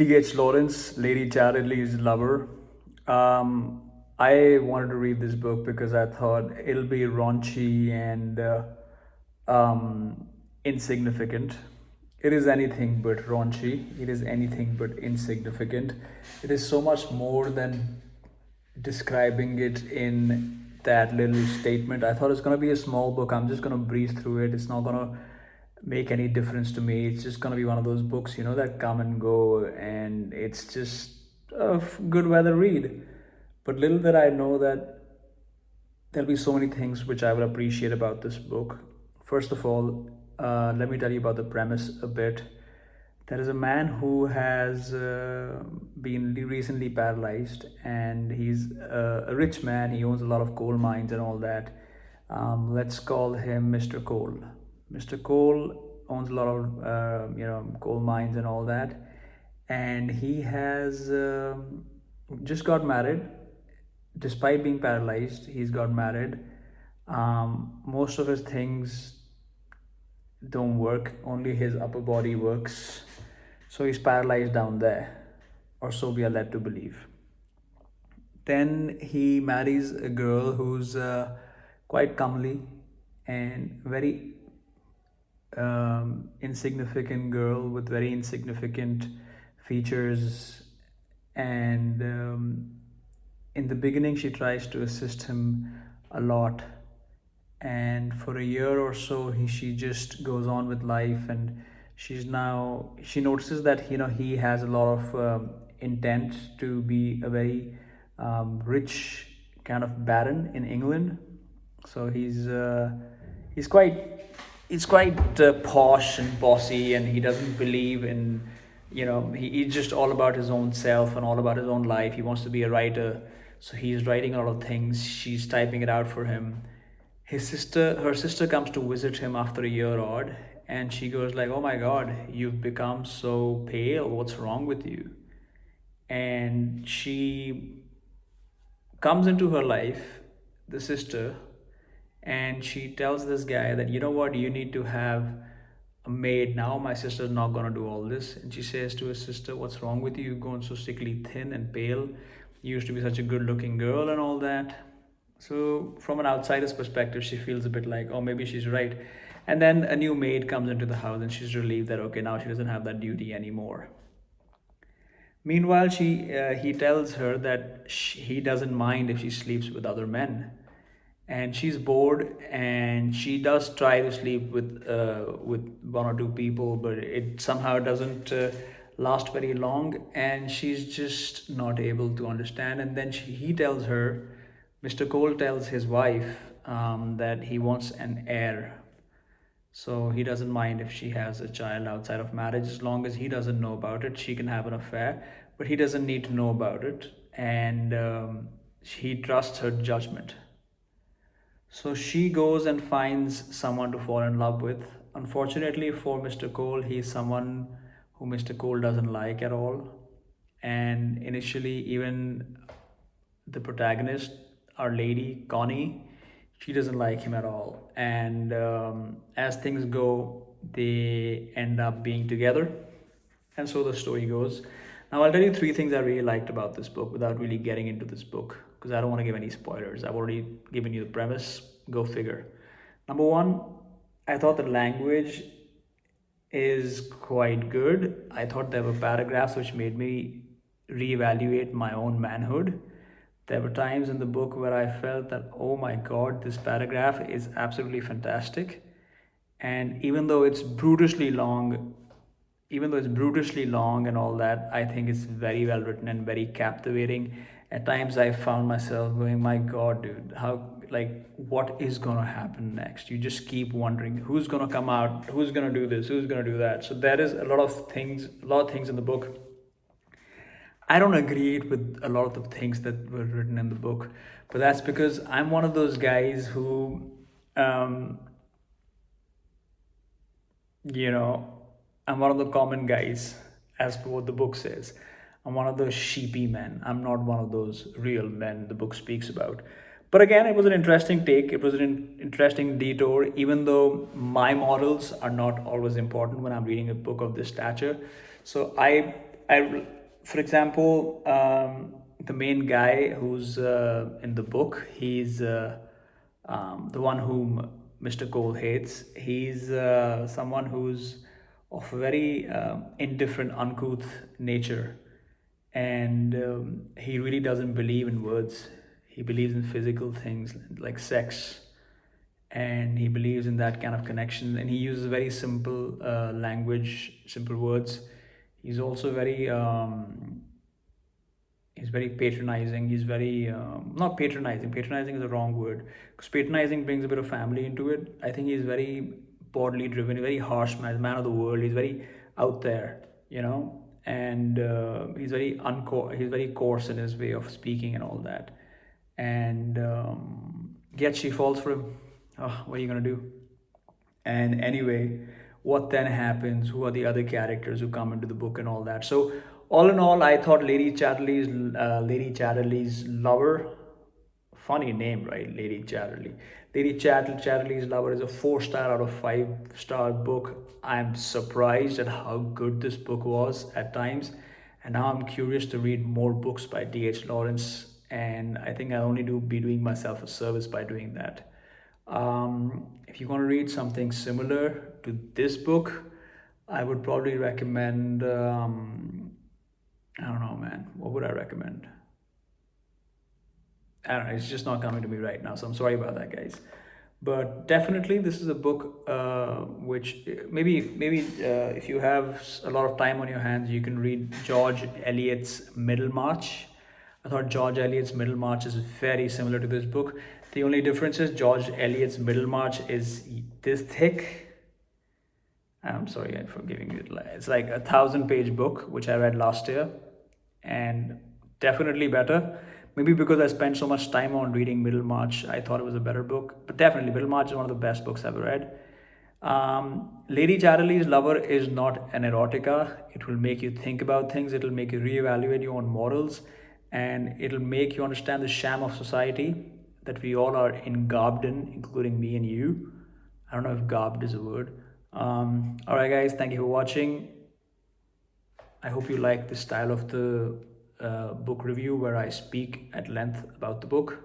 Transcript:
T.H. Lawrence, Lady Chatterley's lover. I wanted to read this book because I thought it'll be raunchy and insignificant. It is anything but raunchy. It is anything but insignificant. It is so much more than describing it in that little statement. I thought it's going to be a small book. I'm just going to breeze through it. It's not going to make any difference to me. It's just going to be one of those books, that come and go, and it's just a good weather read. But little did I know that there'll be so many things which I will appreciate about this book. First of all, let me tell you about the premise a bit. There is a man who has been recently paralyzed, and he's a rich man. He owns a lot of coal mines and all that. Let's call him Mr. Coal. Mr. Coal owns a lot of coal mines and all that, and he has just got married. Despite being paralyzed, he's got married. Most of his things don't work, only his upper body works. So he's paralyzed down there, or so we are led to believe. Then he marries a girl who's quite comely and very insignificant girl with very insignificant features. And in the beginning, she tries to assist him a lot, and for a year or so she just goes on with life. And she notices that he has a lot of intent to be a very rich kind of baron in England. So he's quite posh and bossy, and he doesn't believe in he's just all about his own self and all about his own life. He wants to be a writer, so he's writing a lot of things. She's typing it out for him. Her sister comes to visit him after a year odd, and she goes like, "Oh my God, you've become so pale. What's wrong with you?" And she comes into her life, the sister, and she tells this guy that, "You know what, you need to have a maid now. My sister's not gonna do all this." And she says to her sister, "What's wrong with you? You've gone so sickly thin and pale. You used to be such a good looking girl and all that." So, from an outsider's perspective, she feels a bit like, oh, maybe she's right. And then a new maid comes into the house, and she's relieved that, okay, now she doesn't have that duty anymore. Meanwhile, he tells her that he doesn't mind if she sleeps with other men, and she's bored, and she does try to sleep with one or two people, but it somehow doesn't last very long, and she's just not able to understand. And then he tells her, Mr. Cole tells his wife that he wants an heir. So he doesn't mind if she has a child outside of marriage, as long as he doesn't know about it. She can have an affair, but he doesn't need to know about it. And he trusts her judgment. So she goes and finds someone to fall in love with. Unfortunately for Mr. Cole, he's someone who Mr. Cole doesn't like at all. And initially, even the protagonist, our lady, Connie, she doesn't like him at all. And as things go, they end up being together. And so the story goes. Now, I'll tell you three things I really liked about this book without really getting into this book, because I don't want to give any spoilers. I've already given you the premise. Go figure. Number one, I thought the language is quite good. I thought there were paragraphs which made me reevaluate my own manhood. There were times in the book where I felt that, oh my God, this paragraph is absolutely fantastic. And even though it's brutishly long and all that, I think it's very well written and very captivating. At times I found myself going, my God, dude, what is gonna happen next? You just keep wondering who's gonna come out, who's gonna do this, who's gonna do that. So there is a lot of things in the book. I don't agree with a lot of the things that were written in the book, but that's because I'm one of those guys who, um, you know, I'm one of the common guys, as per what the book says. I'm one of those sheepy men. I'm not one of those real men the book speaks about. But again, it was an interesting take. It was an interesting detour, even though my morals are not always important when I'm reading a book of this stature. So I, for example, the main guy who's in the book, he's the one whom Mr. Cole hates. He's someone who's of a very indifferent, uncouth nature, and he really doesn't believe in words. He believes in physical things like sex, and he believes in that kind of connection, and he uses very simple language, simple words. He's also very he's very patronizing. He's very not patronizing. Patronizing is the wrong word, because patronizing brings a bit of family into it. I think he's very bodily driven, very harsh man, man of the world. He's very out there, you know, and he's very coarse in his way of speaking and all that. And yet she falls for him. Oh, what are you gonna do? And anyway, what then happens? Who are the other characters who come into the book and all that? So, all in all, I thought Lady Chatterley's lover. Funny name, right? Lady Chatterley. Chatterley's lover is a 4 star out of 5 star book. I'm surprised at how good this book was at times, and now I'm curious to read more books by D.H. Lawrence. And I think I'll only be doing myself a service by doing that. If you want to read something similar to this book, I would probably recommend. I don't know, man. What would I recommend? I don't know. It's just not coming to me right now, so I'm sorry about that, guys. But definitely, this is a book which maybe if you have a lot of time on your hands, you can read George Eliot's Middlemarch. I thought George Eliot's Middlemarch is very similar to this book. The only difference is George Eliot's Middlemarch is this thick. I'm sorry for giving you. It's like 1,000 page book which I read last year, and definitely better. Maybe because I spent so much time on reading Middlemarch, I thought it was a better book. But definitely, Middlemarch is one of the best books I've read. Lady Chatterley's Lover is not an erotica. It will make you think about things. It'll make you reevaluate your own morals, and it'll make you understand the sham of society that we all are engarbed in, including me and you. I don't know if garbed is a word. All right, guys, thank you for watching. I hope you like the style of the book review where I speak at length about the book.